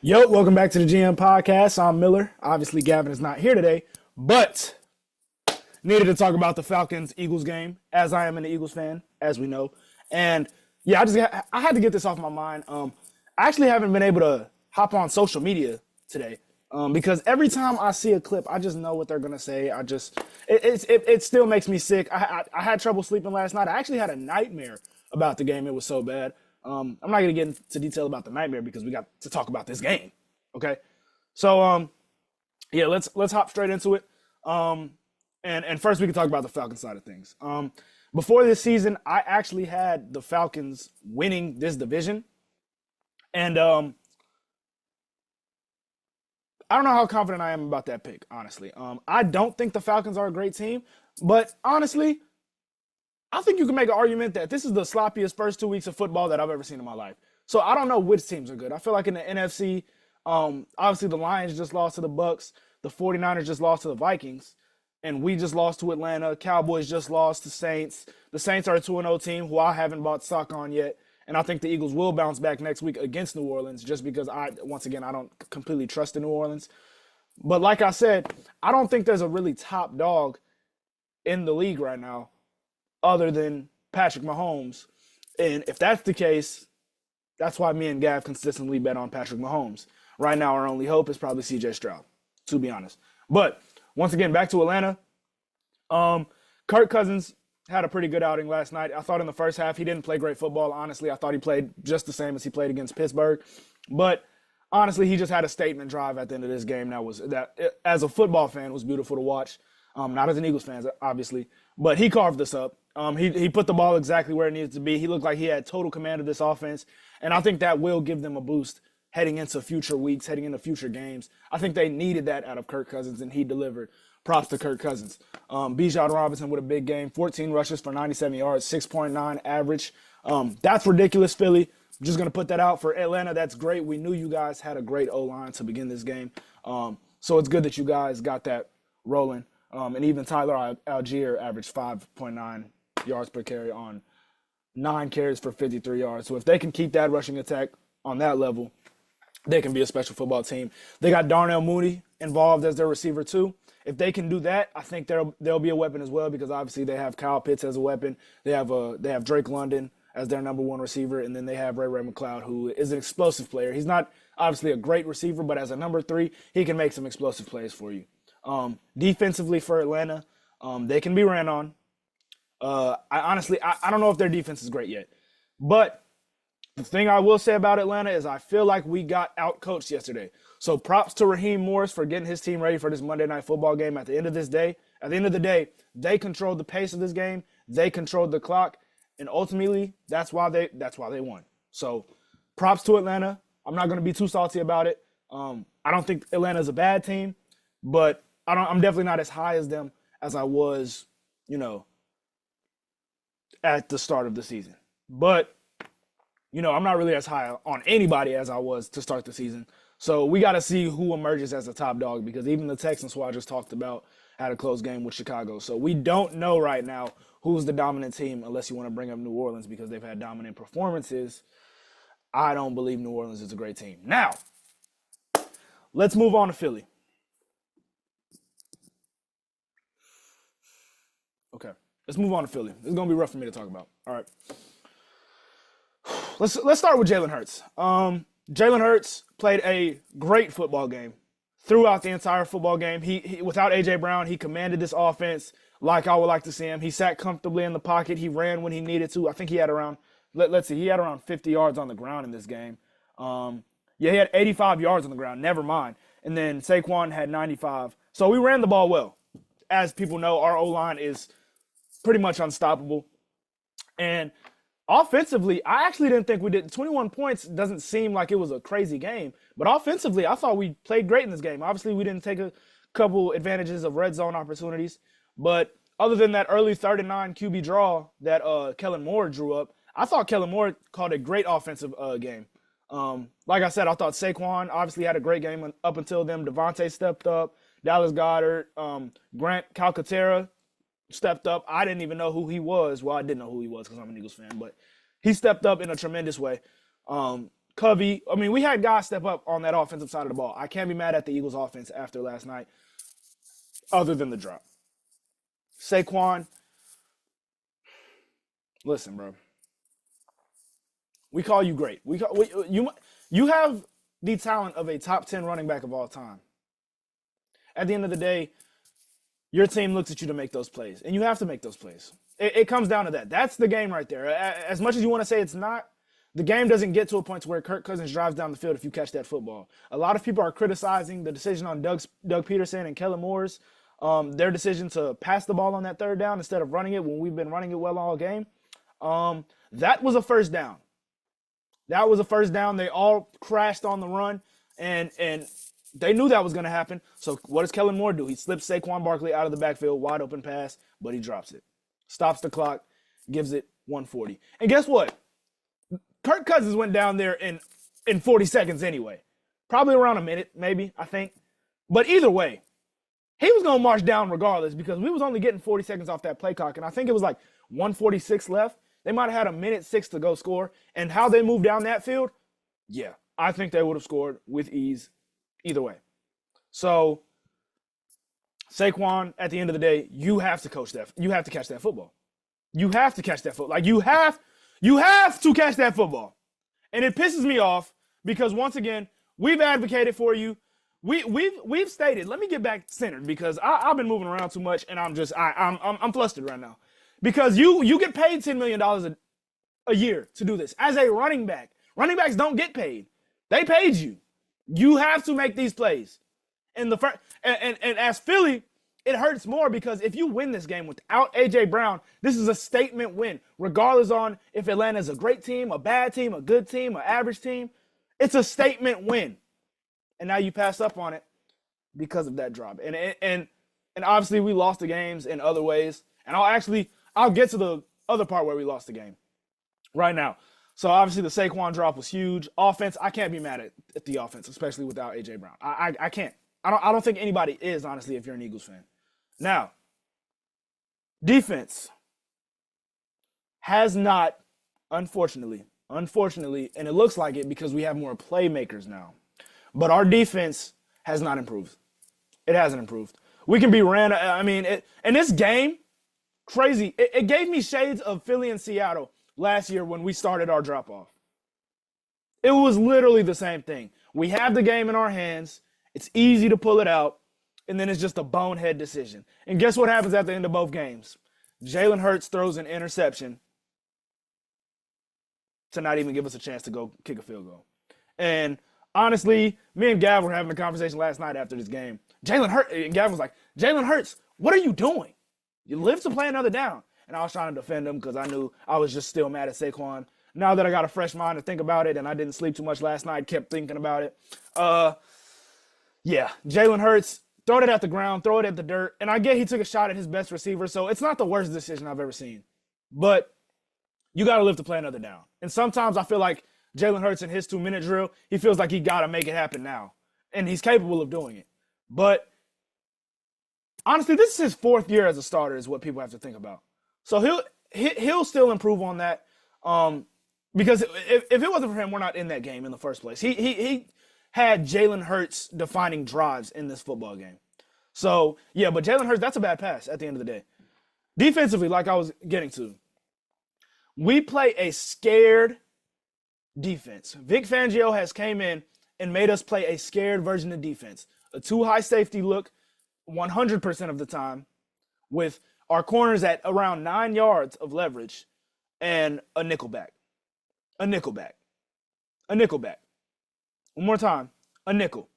Yo, welcome back to the GM podcast. I'm Miller. Obviously, Gavin is not here today, but needed to talk about the Falcons Eagles game, as I am an Eagles fan, as we know. And yeah, I had to get this off my mind. I actually haven't been able to hop on social media today because every time I see a clip, I just know what they're gonna say. It still makes me sick. I had trouble sleeping last night. I actually had a nightmare about the game. It was so bad. I'm not gonna get into detail about the nightmare because we got to talk about this game. Okay, so yeah, let's hop straight into it. And first we can talk about the Falcons side of things. Before this season, I actually had the Falcons winning this division, and I don't know how confident I am about that pick. Honestly, I don't think the Falcons are a great team, but honestly, I think you can make an argument that this is the sloppiest first 2 weeks of football that I've ever seen in my life. So I don't know which teams are good. I feel like in the NFC, obviously the Lions just lost to the Bucks, the 49ers just lost to the Vikings, and we just lost to Atlanta. Cowboys just lost to Saints. The Saints are a 2-0 team who I haven't bought stock on yet. And I think the Eagles will bounce back next week against New Orleans just because once again, I don't completely trust in New Orleans. But like I said, I don't think there's a really top dog in the league right now other than Patrick Mahomes. And if that's the case, that's why me and Gav consistently bet on Patrick Mahomes. Right now, our only hope is probably CJ Stroud, to be honest. But once again, back to Atlanta. Kirk Cousins had a pretty good outing last night. I thought in the first half he didn't play great football. Honestly, I thought he played just the same as he played against Pittsburgh. But honestly, he just had a statement drive at the end of this game that as a football fan, was beautiful to watch. Not as an Eagles fan, obviously, but he carved this up. He put the ball exactly where it needed to be. He looked like he had total command of this offense, and I think that will give them a boost heading into future weeks, heading into future games. I think they needed that out of Kirk Cousins, and he delivered. Props to Kirk Cousins. Bijan Robinson with a big game, 14 rushes for 97 yards, 6.9 average. That's ridiculous, Philly. I'm just going to put that out for Atlanta. That's great. We knew you guys had a great O-line to begin this game. So it's good that you guys got that rolling. And even Tyler Algier averaged 5.9 yards per carry on 9 carries for 53 yards. So if they can keep that rushing attack on that level, they can be a special football team. They got Darnell Mooney involved as their receiver too. If they can do that, I think they'll be a weapon as well because obviously they have Kyle Pitts as a weapon. They have Drake London as their number one receiver, and then they have Ray McCloud, who is an explosive player. He's not obviously a great receiver, but as a number 3, he can make some explosive plays for you. Defensively for Atlanta, they can be ran on. I don't know if their defense is great yet, but the thing I will say about Atlanta is I feel like we got out-coached yesterday. So props to Raheem Morris for getting his team ready for this Monday Night Football game. At the end of the day, they controlled the pace of this game. They controlled the clock, and ultimately, that's why they won. So props to Atlanta. I'm not going to be too salty about it. I don't think Atlanta's a bad team, but I'm definitely not as high as them as I was, at the start of the season. But I'm not really as high on anybody as I was to start the season. So we got to see who emerges as the top dog because even the Texans, who I just talked about, had a close game with Chicago. So we don't know right now who's the dominant team unless you want to bring up New Orleans because they've had dominant performances. I don't believe New Orleans is a great team. Now, let's move on to Philly. Okay, let's move on to Philly. This is going to be rough for me to talk about. All right. Let's start with Jalen Hurts. Jalen Hurts played a great football game throughout the entire football game. He without A.J. Brown, he commanded this offense like I would like to see him. He sat comfortably in the pocket. He ran when he needed to. I think he had around, he had around 50 yards on the ground in this game. He had 85 yards on the ground. Never mind. And then Saquon had 95. So we ran the ball well. As people know, our O-line is pretty much unstoppable. And offensively, I actually didn't think we did. 21 points doesn't seem like it was a crazy game. But offensively, I thought we played great in this game. Obviously, we didn't take a couple advantages of red zone opportunities. But other than that early 39 QB draw that Kellen Moore drew up, I thought Kellen Moore called a great offensive game. Like I said, I thought Saquon obviously had a great game up until then. Devontae stepped up. Dallas Goedert, Grant Calcaterra stepped up. I didn't even know who he was. Well, I didn't know who he was because I'm an Eagles fan, but he stepped up in a tremendous way. Covey. I mean, we had guys step up on that offensive side of the ball. I can't be mad at the Eagles offense after last night, other than the drop. Saquon, listen, bro. We call you great. You have the talent of a top 10 running back of all time. At the end of the day, your team looks at you to make those plays, and you have to make those plays. It comes down to that. That's the game right there. As much as you want to say it's not, the game doesn't get to a point to where Kirk Cousins drives down the field if you catch that football. A lot of people are criticizing the decision on Doug Peterson and Kellen Moore's, their decision to pass the ball on that third down instead of running it when we've been running it well all game. That was a first down. That was a first down. They all crashed on the run, and they knew that was going to happen. So what does Kellen Moore do? He slips Saquon Barkley out of the backfield, wide open pass, but he drops it. Stops the clock, gives it 140. And guess what? Kirk Cousins went down there in 40 seconds anyway. Probably around a minute, maybe, I think. But either way, he was going to march down regardless because we was only getting 40 seconds off that play clock, and I think it was like 146 left. They might have had 1:06 to go score. And how they moved down that field, yeah, I think they would have scored with ease either way. So Saquon, at the end of the day, you have to coach that. You have to catch that football. You have to catch that football. Like you have to catch that football. And it pisses me off because once again, we've advocated for you. We've stated. Let me get back centered because I've been moving around too much and I'm flustered right now. Because you get paid $10 million a year to do this as a running back. Running backs don't get paid. They paid you. You have to make these plays. And as Philly, it hurts more because if you win this game without A.J. Brown, this is a statement win, regardless on if Atlanta's a great team, a bad team, a good team, an average team. It's a statement win. And now you pass up on it because of that drop. And obviously we lost the games in other ways. And I'll get to the other part where we lost the game right now. So obviously the Saquon drop was huge. Offense, I can't be mad at the offense, especially without A.J. Brown. I can't. I don't think anybody is, honestly, if you're an Eagles fan. Now, defense has not, unfortunately, and it looks like it because we have more playmakers now, but our defense has not improved. It hasn't improved. We can be ran. I mean, in this game, crazy. It gave me shades of Philly and Seattle last year when we started our drop-off. It was literally the same thing. We have the game in our hands. It's easy to pull it out, and then it's just a bonehead decision. And guess what happens at the end of both games? Jalen Hurts throws an interception to not even give us a chance to go kick a field goal. And honestly, me and Gav were having a conversation last night after this game. Jalen Hurts, and Gav was like, Jalen Hurts, what are you doing? You live to play another down. And I was trying to defend him because I knew I was just still mad at Saquon. Now that I got a fresh mind to think about it and I didn't sleep too much last night, kept thinking about it. Yeah, Jalen Hurts, throw it at the ground, throw it at the dirt. And I get he took a shot at his best receiver, so it's not the worst decision I've ever seen. But you got to live to play another down. And sometimes I feel like Jalen Hurts in his 2-minute drill, he feels like he got to make it happen now. And he's capable of doing it. But honestly, this is his 4th year as a starter is what people have to think about. So he'll still improve on that. Because if it wasn't for him, we're not in that game in the first place. He had Jalen Hurts defining drives in this football game. So, yeah, but Jalen Hurts, that's a bad pass at the end of the day. Defensively, like I was getting to, we play a scared defense. Vic Fangio has came in and made us play a scared version of defense. A too-high safety look 100% of the time with our corners at around 9 yards of leverage and a nickelback. A nickelback. A nickelback. One more time. A nickel.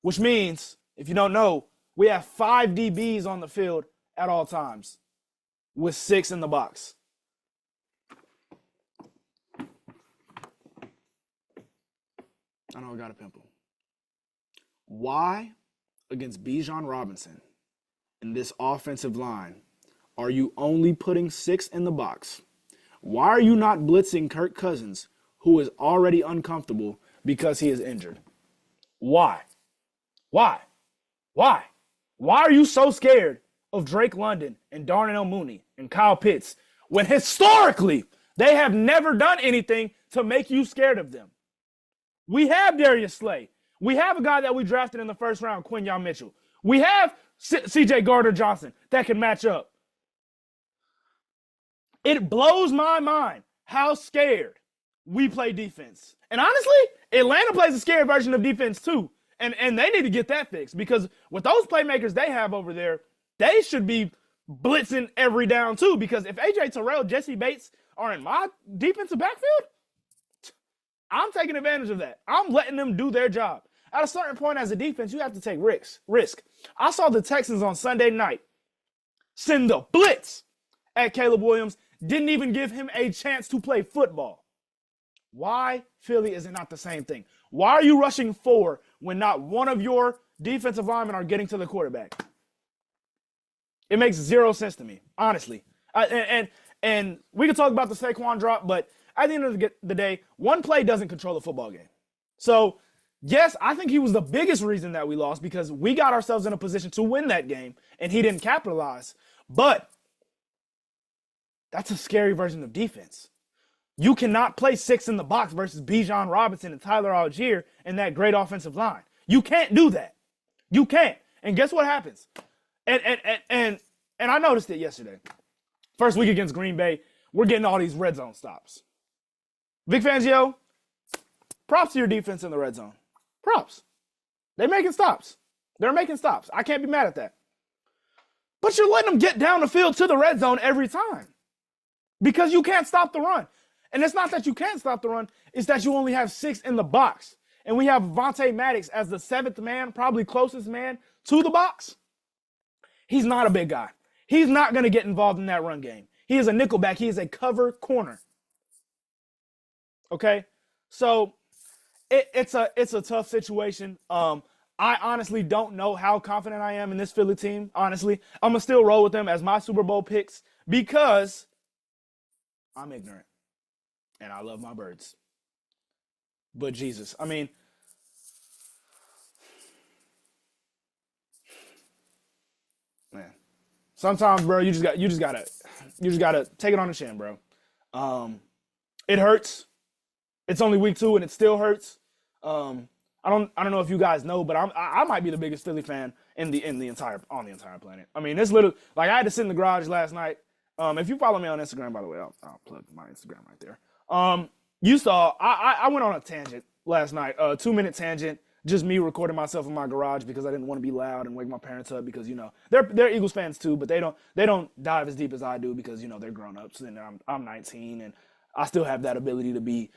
Which means, if you don't know, we have 5 DBs on the field at all times with 6 in the box. I know I got a pimple. Why, against Bijan Robinson in this offensive line, are you only putting 6 in the box? Why are you not blitzing Kirk Cousins, who is already uncomfortable because he is injured? Why? Why? Why? Why are you so scared of Drake London and Darnell Mooney and Kyle Pitts when historically they have never done anything to make you scared of them? We have Darius Slay. We have a guy that we drafted in the first round, Quinyon Mitchell. We have C.J. Gardner-Johnson that can match up. It blows my mind how scared we play defense. And honestly, Atlanta plays a scared version of defense too. And they need to get that fixed because with those playmakers they have over there, they should be blitzing every down too. Because if A.J. Terrell, Jesse Bates are in my defensive backfield, I'm taking advantage of that. I'm letting them do their job. At a certain point as a defense, you have to take risk. I saw the Texans on Sunday night send the blitz at Caleb Williams, didn't even give him a chance to play football. Why, Philly, is it not the same thing? Why are you rushing 4 when not one of your defensive linemen are getting to the quarterback? It makes zero sense to me, honestly. And we can talk about the Saquon drop, but at the end of the day, one play doesn't control a football game. So, yes, I think he was the biggest reason that we lost because we got ourselves in a position to win that game, and he didn't capitalize. But that's a scary version of defense. You cannot play 6 in the box versus Bijan Robinson and Tyler Algier and that great offensive line. You can't do that. You can't. And guess what happens? And I noticed it yesterday. First week against Green Bay, we're getting all these red zone stops. Vic Fangio, props to your defense in the red zone. Props. They're making stops. I can't be mad at that. But you're letting them get down the field to the red zone every time because you can't stop the run. And it's not that you can't stop the run, it's that you only have 6 in the box. And we have Vontae Maddox as the 7th man, probably closest man to the box. He's not a big guy. He's not going to get involved in that run game. He is a nickelback. He is a cover corner. Okay? So it's a tough situation. I honestly don't know how confident I am in this Philly team, honestly. I'm going to still roll with them as my Super Bowl picks because I'm ignorant. And I love my birds. But Jesus, I mean, man, sometimes, bro, you just gotta take it on the chin, bro. It hurts. It's only week 2 and it still hurts. I don't know if you guys know, but I might be the biggest Philly fan on the entire planet. I mean, it's literally like I had to sit in the garage last night. If you follow me on Instagram, by the way, I'll plug my Instagram right there. You saw I went on a tangent last night, a 2-minute tangent, just me recording myself in my garage because I didn't want to be loud and wake my parents up because they're Eagles fans too, but they don't dive as deep as I do because they're grown ups and I'm 19 and I still have that ability to be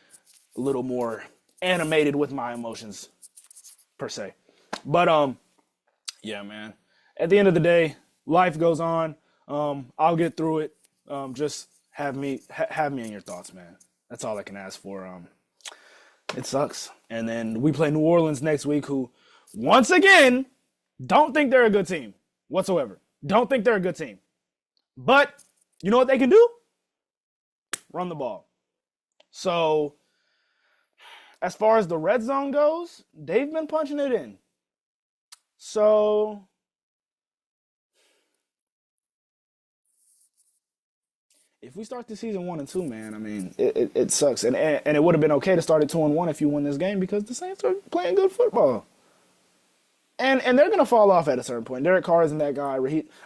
a little more animated with my emotions per se. But yeah, man. At the end of the day, life goes on. I'll get through it. Just have me in your thoughts, man. That's all I can ask for. It sucks. And then we play New Orleans next week, who, once again, don't think they're a good team whatsoever. Don't think they're a good team. But you know what they can do? Run the ball. So, as far as the red zone goes, they've been punching it in. So, if we start the season 1-2, man, I mean, it sucks. And it would have been okay to start at 2-1 if you win this game because the Saints are playing good football. And they're gonna fall off at a certain point. Derek Carr isn't that guy.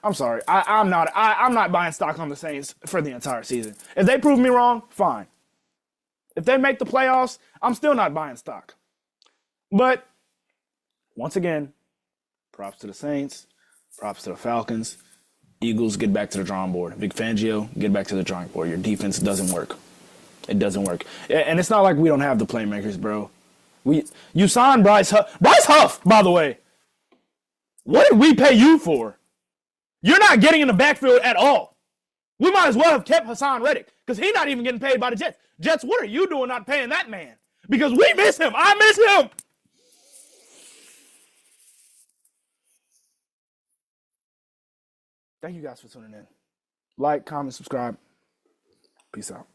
I'm sorry. I'm not buying stock on the Saints for the entire season. If they prove me wrong, fine. If they make the playoffs, I'm still not buying stock. But once again, props to the Saints, props to the Falcons. Eagles, get back to the drawing board. Vic Fangio, get back to the drawing board. Your defense doesn't work. It doesn't work. And it's not like we don't have the playmakers, bro. You signed Bryce Huff. Bryce Huff, by the way. What did we pay you for? You're not getting in the backfield at all. We might as well have kept Hassan Reddick because he's not even getting paid by the Jets. Jets, what are you doing not paying that man? Because we miss him. I miss him. Thank you guys for tuning in. Like, comment, subscribe. Peace out.